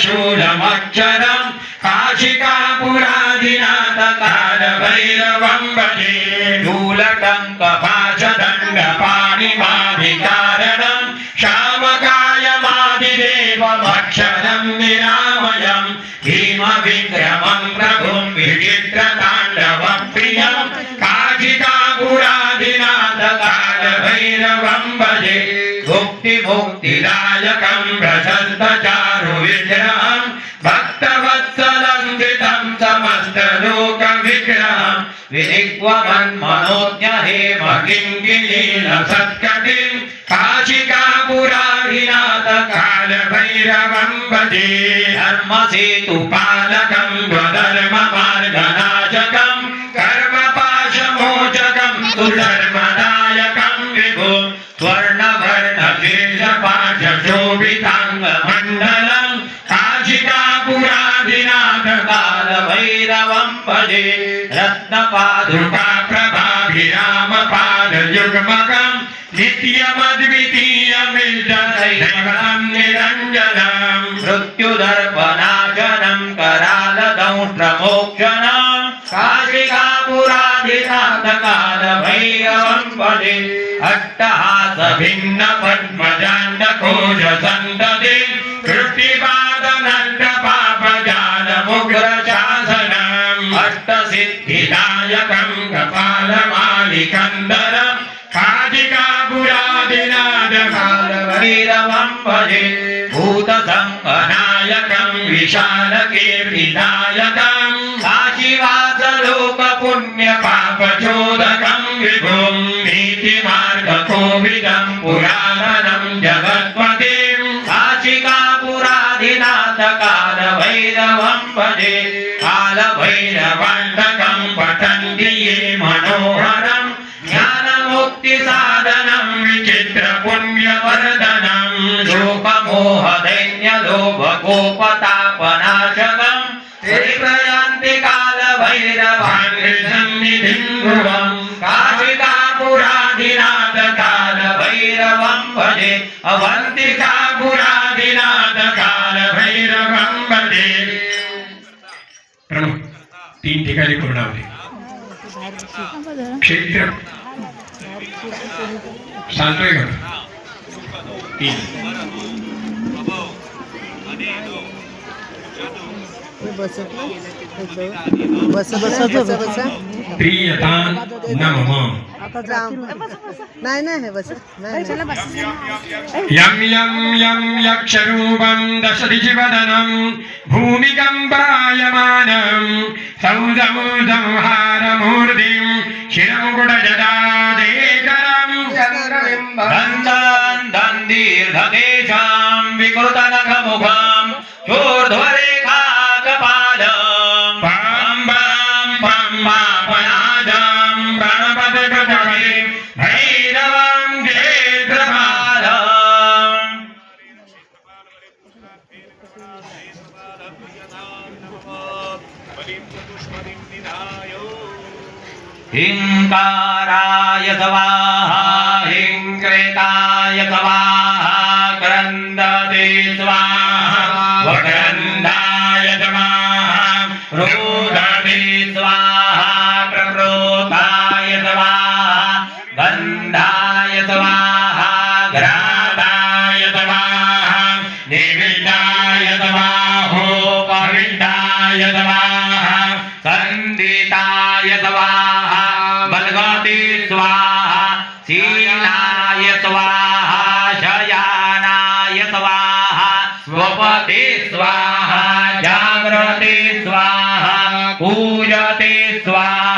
शूलमक्षरम् काशिकापुरादिनाथ कालभैरवं भजे शूलटङ्कपाशदण्डपाणिमादिकारणं श्यामकायमादिदेवमक्षरं निरामयं भीमविक्रमं प्रभुं विचित्रताण्डवप्रियं काशिकापुरादिनाथ कालभैरवं भजे मुक्तिदायकं प्रशस्तचारुविग्रहं भक्तवत्सलं धृतं समस्तलोकविग्रहं विनिग्वमन्मनोज्ञहेमकिङ्किलीन सत्कटिं काशिकापुराधिनाथ कालभैरवं भजे धर्मसेतुपालकं स्वधर्ममार्गनाशकं कर्मपाशमोचकं सुधर्मदायकं विभुं स्वर्णवर्णशेषपाशशोभिताङ्गमण्डलं काशिकापुराधिनाथ कालभैरवं भजे रत्नपादुका प्रभाभिरामपादयुग्मकं नित्यमद्वितीयमिष्टदैवतं निरञ्जनं मृत्युदर्पनाशनं करालदंष्ट्रमोक्षणं काशिकापुराधिनाथ कालभैरवं भजे अट्टहासभिन्नपद्मजाण्डकोशसन्ततिं कृष्टिपादनड्डपापजालमुग्रशासनम् अष्टसिद्धिदायकं कपालमालिकन्दरं काशिकापुराधिनाथ कालभैरवं भजे भूतसंहनायकं विशालकीर्तिदायकं काशीवासलोकपुण्यपापचोदकं विभुं नीतिमार्गकोविदं पुराणनं जगत्पतिं काशिकापुराधिनाथ कालभैरवं भजे कालभैरवाण्डकं पठन्ति ये मनोहरं ज्ञानमुक्तिसाधनं विचित्रपुण्यवर्धनं शोकमोहदैन्यलोभकोपतापनाशकं प्रयान्ति कालभैरवान्निधिं ध्रुवं काशिकापुराधिनाथ कालभैरवं भजे अवन्तिकापुराधिनाथ कालभैरवं भजे। प्रमुख 3 ठिकाणी पूर्णावली क्षेत्र सांगतोय का 3 प्रियतां नमः यं यं यं यक्षरूपं दशदिशिवदनं भूमिकम्पायमानं सौदौदंहारमूर्तिं शिरमुकुटजटादेकरं दन्तान् दन्दीर्घकेशां विकृतनखमुखं चोर्ध्वरेखाकपालं पां पां पां पापनादं प्रणपतकृतमयिं भैरवं क्षेत्रपालम् हिंकाराय स्वाहा हिंक्रेताय स्वाहा क्रन्दते स्वाहा वक्रन्दाय स्वाहा रोदते स्वाहा प्रक्रोधाय स्वाहा गन्धाय स्वाहा घ्राताय स्वाहा निविष्टाय स्वाहोपविष्टाय स्वाहा सन्दिताय स्वाहा बलगते स्वाहा शीलाय स्वाहा शयानाय स्वाहा स्वपते स्वाहा जाग्रते स्वाहा पूजते स्वाहा